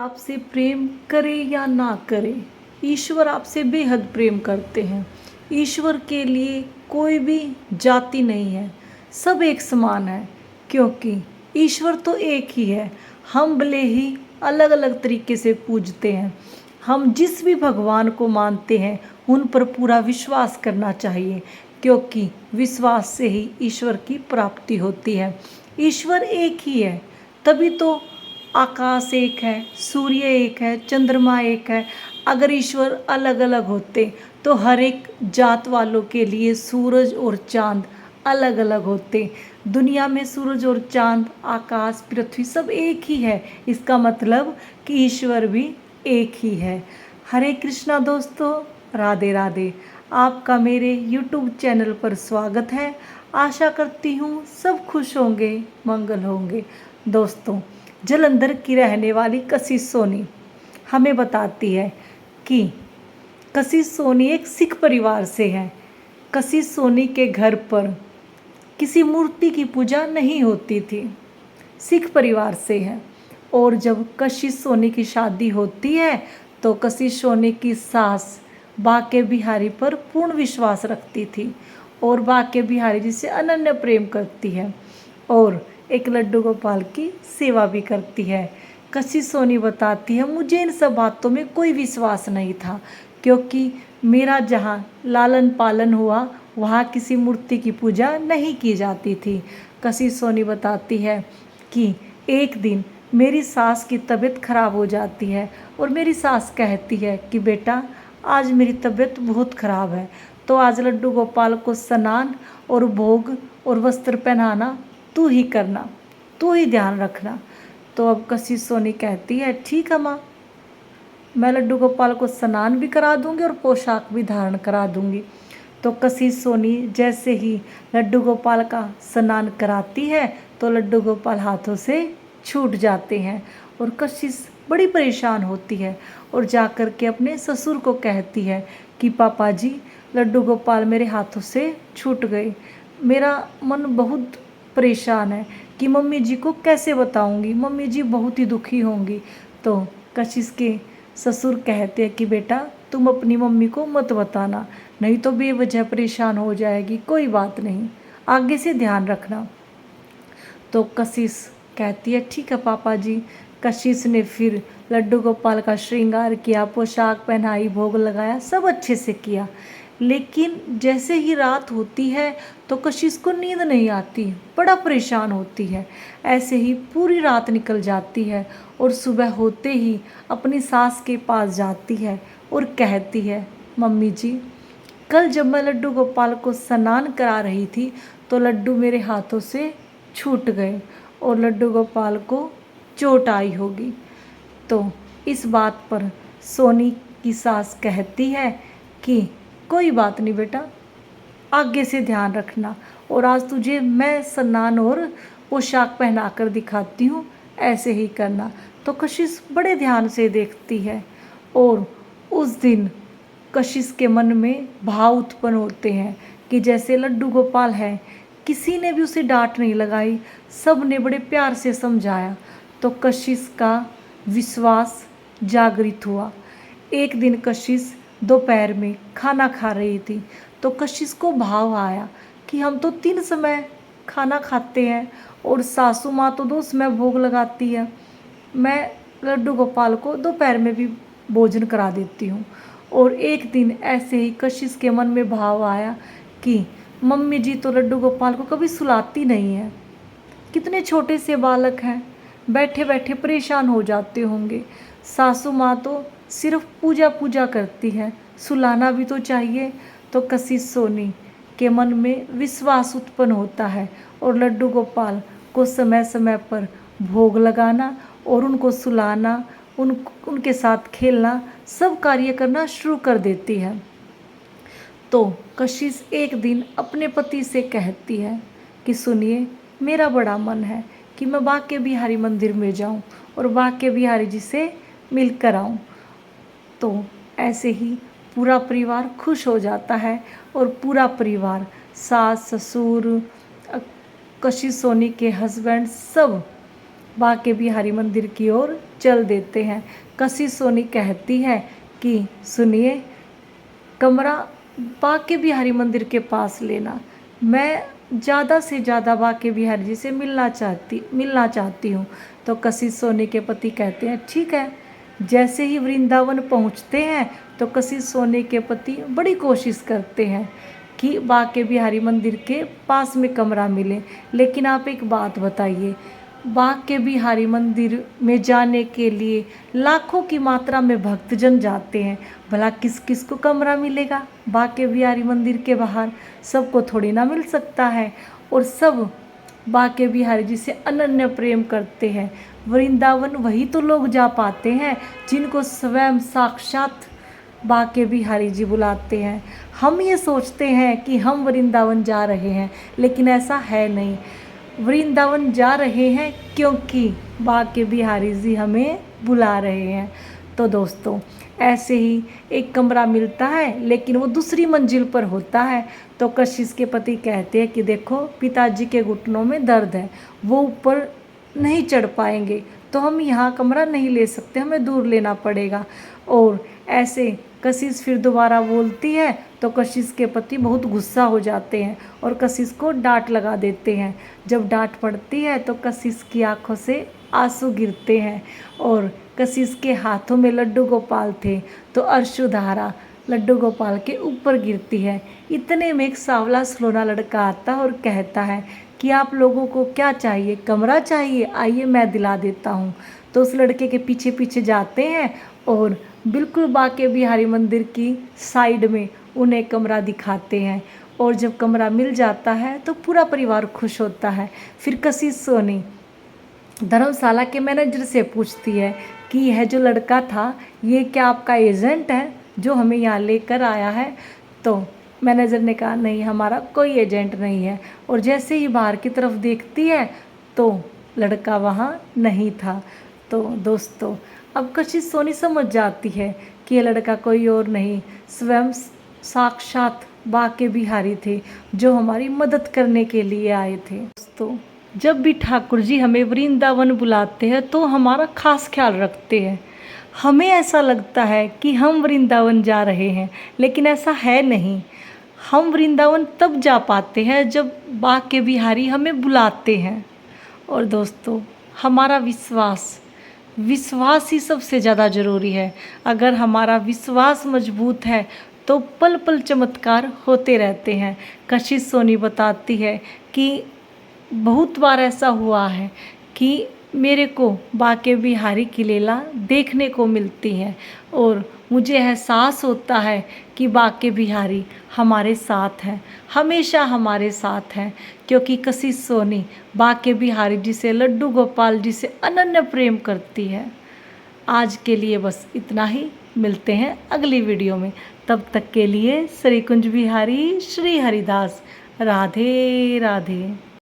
आपसे प्रेम करे या ना करे, ईश्वर आपसे बेहद प्रेम करते हैं। ईश्वर के लिए कोई भी जाति नहीं है, सब एक समान है, क्योंकि ईश्वर तो एक ही है। हम भले ही अलग अलग तरीके से पूजते हैं, हम जिस भी भगवान को मानते हैं उन पर पूरा विश्वास करना चाहिए, क्योंकि विश्वास से ही ईश्वर की प्राप्ति होती है। ईश्वर एक ही है, तभी तो आकाश एक है, सूर्य एक है, चंद्रमा एक है। अगर ईश्वर अलग अलग होते तो हर एक जात वालों के लिए सूरज और चांद अलग अलग होते। दुनिया में सूरज और चांद, आकाश, पृथ्वी सब एक ही है। इसका मतलब कि ईश्वर भी एक ही है। हरे कृष्णा दोस्तों, राधे राधे। आपका मेरे YouTube चैनल पर स्वागत है। आशा करती हूँ सब खुश होंगे, मंगल होंगे। दोस्तों, जालंधर की रहने वाली कशिश सोनी हमें बताती है कि कशिश सोनी एक सिख परिवार से है। कशिश सोनी के घर पर किसी मूर्ति की पूजा नहीं होती थी, सिख परिवार से है। और जब कशिश सोनी की शादी होती है तो कशिश सोनी की सास बाके बिहारी पर पूर्ण विश्वास रखती थी और बाके बिहारी जी से अनन्य प्रेम करती है और एक लड्डू गोपाल की सेवा भी करती है। कशिश सोनी बताती है, मुझे इन सब बातों में कोई विश्वास नहीं था, क्योंकि मेरा जहाँ लालन पालन हुआ वहाँ किसी मूर्ति की पूजा नहीं की जाती थी। कशिश सोनी बताती है कि एक दिन मेरी सास की तबीयत खराब हो जाती है और मेरी सास कहती है कि बेटा, आज मेरी तबीयत बहुत ख़राब है, तो आज लड्डू गोपाल को स्नान और भोग और वस्त्र पहनाना तू ही करना, तू ही ध्यान रखना। तो अब कशिश सोनी कहती है, ठीक है माँ, मैं लड्डू गोपाल को स्नान भी करा दूंगी और पोशाक भी धारण करा दूंगी। तो कशिश सोनी जैसे ही लड्डू गोपाल का स्नान कराती है तो लड्डू गोपाल हाथों से छूट जाते हैं और कशिश बड़ी परेशान होती है और जाकर के अपने ससुर को कहती है कि पापा जी, लड्डू गोपाल मेरे हाथों से छूट गए। मेरा मन बहुत परेशान है कि मम्मी जी को कैसे बताऊंगी, मम्मी जी बहुत ही दुखी होंगी। तो कशिश के ससुर कहते हैं कि बेटा, तुम अपनी मम्मी को मत बताना, नहीं तो बेवजह परेशान हो जाएगी। कोई बात नहीं, आगे से ध्यान रखना। तो कशिश कहती है, ठीक है पापा जी। कशिश ने फिर लड्डू गोपाल का श्रृंगार किया, पोशाक पहनाई, भोग लगाया, सब अच्छे से किया। लेकिन जैसे ही रात होती है तो कशिश को नींद नहीं आती, बड़ा परेशान होती है। ऐसे ही पूरी रात निकल जाती है और सुबह होते ही अपनी सास के पास जाती है और कहती है, मम्मी जी, कल जब मैं लड्डू गोपाल को स्नान करा रही थी तो लड्डू मेरे हाथों से छूट गए और लड्डू गोपाल को चोट आई होगी। तो इस बात पर सोनी की सास कहती है कि कोई बात नहीं बेटा, आगे से ध्यान रखना और आज तुझे मैं स्नान और पोशाक पहना कर दिखाती हूँ, ऐसे ही करना। तो कशिश बड़े ध्यान से देखती है और उस दिन कशिश के मन में भाव उत्पन्न होते हैं कि जैसे लड्डू गोपाल है, किसी ने भी उसे डांट नहीं लगाई, सब ने बड़े प्यार से समझाया। तो कशिश का विश्वास जागृत हुआ। एक दिन कशिश दोपहर में खाना खा रही थी तो कशिश को भाव आया कि हम तो 3 समय खाना खाते हैं और सासू माँ तो 2 समय भोग लगाती है, मैं लड्डू गोपाल को दोपहर में भी भोजन करा देती हूँ। और एक दिन ऐसे ही कशिश के मन में भाव आया कि मम्मी जी तो लड्डू गोपाल को कभी सुलाती नहीं है, कितने छोटे से बालक हैं, बैठे बैठे परेशान हो जाते होंगे। सासू माँ तो सिर्फ पूजा पूजा करती है, सुलाना भी तो चाहिए। तो कशिश सोनी के मन में विश्वास उत्पन्न होता है और लड्डू गोपाल को समय समय पर भोग लगाना और उनको सुलाना, उनके साथ खेलना, सब कार्य करना शुरू कर देती है। तो कशिश एक दिन अपने पति से कहती है कि सुनिए, मेरा बड़ा मन है कि मैं बाके बिहारी मंदिर में जाऊं और बाके बिहारी जी से मिलकर आऊं। तो ऐसे ही पूरा परिवार खुश हो जाता है और पूरा परिवार, सास ससुर, कशिश सोनी के हस्बैंड, सब बाके बिहारी मंदिर की ओर चल देते हैं। कशिश सोनी कहती है कि सुनिए, कमरा बांके बिहारी मंदिर के पास लेना, मैं ज़्यादा से ज़्यादा बांके बिहारी जी से मिलना चाहती हूँ। तो कशिश सोनी के पति कहते हैं ठीक है। जैसे ही वृंदावन पहुँचते हैं तो कशिश सोनी के पति बड़ी कोशिश करते हैं कि बांके बिहारी मंदिर के पास में कमरा मिले। लेकिन आप एक बात बताइए, बांके बिहारी मंदिर में जाने के लिए लाखों की मात्रा में भक्तजन जाते हैं, भला किस किस को कमरा मिलेगा बांके बिहारी मंदिर के बाहर? सबको थोड़ी ना मिल सकता है। और सब बांके बिहारी जी से अनन्य प्रेम करते हैं। वृंदावन वही तो लोग जा पाते हैं जिनको स्वयं साक्षात बांके बिहारी जी बुलाते हैं। हम ये सोचते हैं कि हम वृंदावन जा रहे हैं, लेकिन ऐसा है नहीं। वृंदावन जा रहे हैं क्योंकि बांके बिहारी जी हमें बुला रहे हैं। तो दोस्तों, ऐसे ही एक कमरा मिलता है, लेकिन वो दूसरी मंजिल पर होता है। तो कशिश के पति कहते हैं कि देखो, पिताजी के घुटनों में दर्द है, वो ऊपर नहीं चढ़ पाएंगे, तो हम यहाँ कमरा नहीं ले सकते, हमें दूर लेना पड़ेगा। और ऐसे कशिश फिर दोबारा बोलती है तो कशिश के पति बहुत गुस्सा हो जाते हैं और कशिश को डांट लगा देते हैं। जब डांट पड़ती है तो कशिश की आंखों से आंसू गिरते हैं और कशिश के हाथों में लड्डू गोपाल थे, तो अश्रुधारा लड्डू गोपाल के ऊपर गिरती है। इतने में एक सांवला सलोना लड़का आता है और कहता है कि आप लोगों को क्या चाहिए, कमरा चाहिए? आइए मैं दिला देता हूँ। तो उस लड़के के पीछे पीछे जाते हैं और बिल्कुल बांके बिहारी मंदिर की साइड में उन्हें कमरा दिखाते हैं। और जब कमरा मिल जाता है तो पूरा परिवार खुश होता है। फिर कशिश सोनी धर्मशाला के मैनेजर से पूछती है कि यह जो लड़का था, ये क्या आपका एजेंट है जो हमें यहाँ लेकर आया है? तो मैनेजर ने कहा नहीं, हमारा कोई एजेंट नहीं है। और जैसे ही बाहर की तरफ देखती है तो लड़का वहाँ नहीं था। तो दोस्तों, अब कशिश सोनी समझ जाती है कि ये लड़का कोई और नहीं, स्वयं साक्षात बांके बिहारी थे जो हमारी मदद करने के लिए आए थे। दोस्तों, जब भी ठाकुर जी हमें वृंदावन बुलाते हैं तो हमारा खास ख्याल रखते हैं। हमें ऐसा लगता है कि हम वृंदावन जा रहे हैं, लेकिन ऐसा है नहीं। हम वृंदावन तब जा पाते हैं जब बांके बिहारी हमें बुलाते हैं। और दोस्तों, हमारा विश्वास ही सबसे ज़्यादा ज़रूरी है। अगर हमारा विश्वास मजबूत है तो पल पल चमत्कार होते रहते हैं। कशिश सोनी बताती है कि बहुत बार ऐसा हुआ है कि मेरे को बांके बिहारी की लीला देखने को मिलती है और मुझे एहसास होता है कि बांके बिहारी हमारे साथ हैं, हमेशा हमारे साथ हैं। क्योंकि कशिश सोनी बांके बिहारी जी से, लड्डू गोपाल जी से अनन्य प्रेम करती है। आज के लिए बस इतना ही, मिलते हैं अगली वीडियो में। तब तक के लिए श्री कुंज बिहारी श्री हरिदास, राधे राधे।